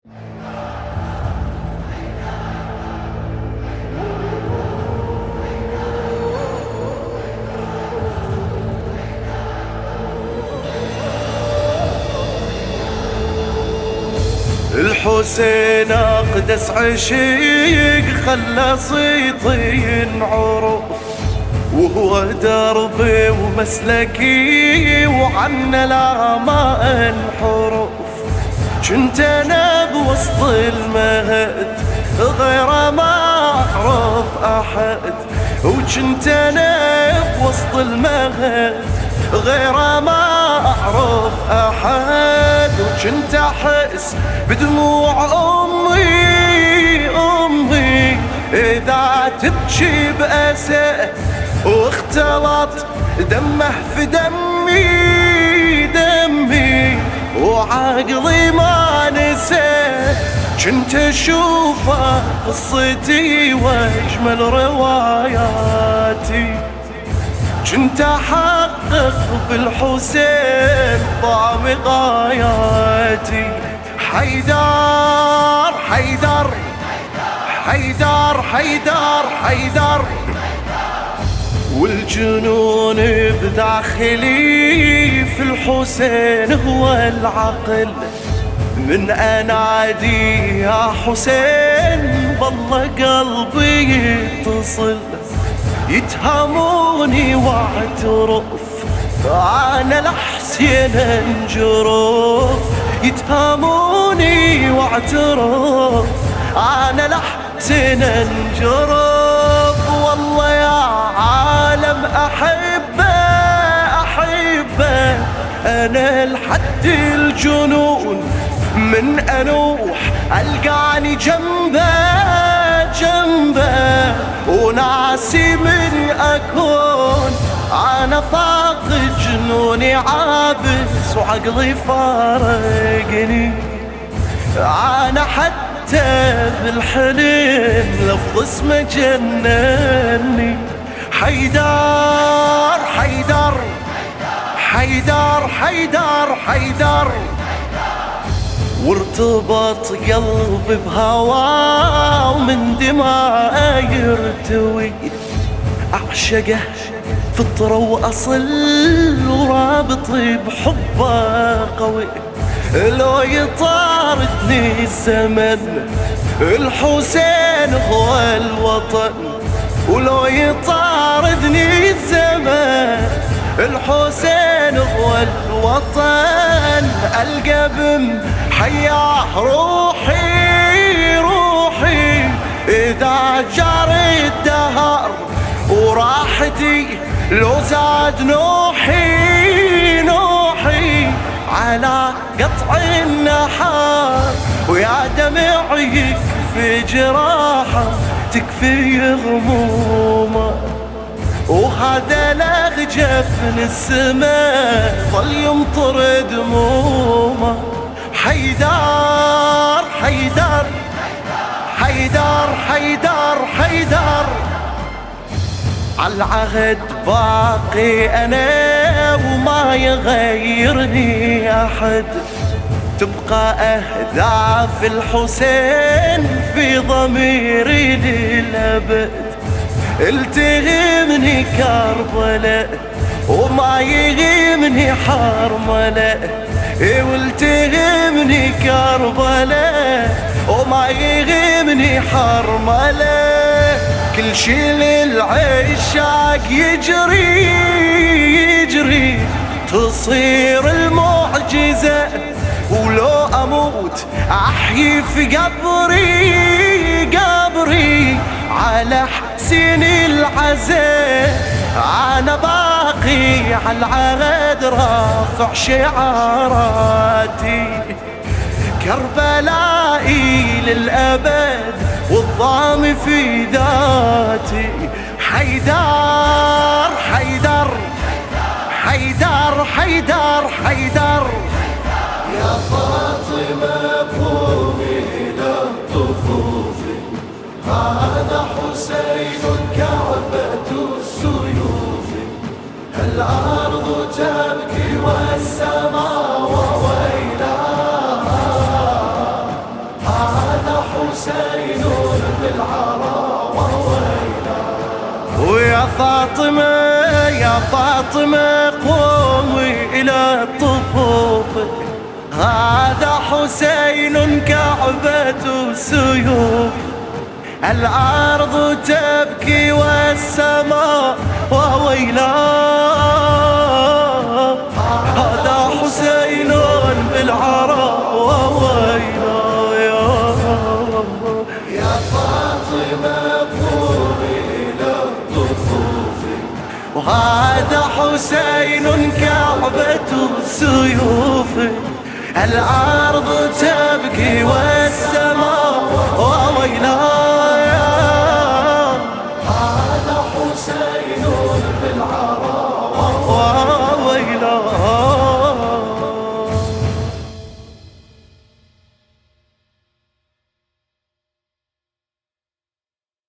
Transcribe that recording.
الحسين أقدس عشيق خلى صيتي ينعرف، وهو دربي ومسلكي وعنا لا ما انحرف. كنت أنا بوسط المهد غير ما أعرف أحد، وكنت أنا بوسط المهد غير ما أعرف أحد. وكنت أحس بدموع أمي إذا تبكي بأسى، واختلط دمه في دمي وعقلي ما نسى. كنت أشوفه قصتي وأجمل رواياتي، كنت أحقق بالحسين ضام غاياتي. حيدر حيدر حيدر حيدر حيدر، والجنون بداخلي في الحسين هو العقل. من أنادي يا حسين بالله قلبي يتصل، يتهموني واعترف أنا الحسين انجرف. يتهموني واعترف أنا الحسين انجرف. والله يا عالم أحبه أنا لحد الجنون، من أنوح ألقاني جنبه وناسي من أكون. أنا فاقد جنوني عابس وعقلي فارقني، أنا حتى بالحلم لفظ اسمه جنني. حيدر حيدر حيدر حيدر حيدر، وارتبط قلبي بهواه ومن دماء يرتوي. أعشقه فطرة وأصل ورابطي بحبه قوي. لو يطاردني الزمن الحسين هو الوطن، ولو يطاردني الزمن الحسين هو الوطن. ألقى بمحياه روحي إذا جرى الدهر، وراحتي لو زاد نوحي على قطع النحار. ويا دمعي يكفي جراحه تكفي غمومه، وهذا لغجفن السماء ظل يمطر دمومه. حيدر حيدر حيدر حيدر حيدر، عالعهد باقي أنا وما يغيرني أحد. تبقى أهداف الحسين في ضميري للأبد. التهمني كربلاء وما يهمني حرملة، والتهمني كربلاء وما يهمني حرملة. كل شي للعشاق يجري تصير المعجزة. ولو أموت أحيي في قبري على حسين العزاء. أنا باقي على العهد رافع شعاراتي، كربلائي للأبد والضام في ذاتي. حيدر حيدر حيدر حيدر حيدر، يا فاطمة قومي إلى الطفوف، هذا حسين كعبة السيوف. الأرض تبكي والسماء ويلها، حسين بالعرى وويلا. ويا فاطمة يا فاطمة قومي إلى الطفوف، هذا حسين كعبة السيوف، الأرض تبكي والسماء وويلا، هذا حسين بالعرى وويلا. يا فاطمة قومي إلى الطفوف، وهذا حسين كعبة السيوف، الأرض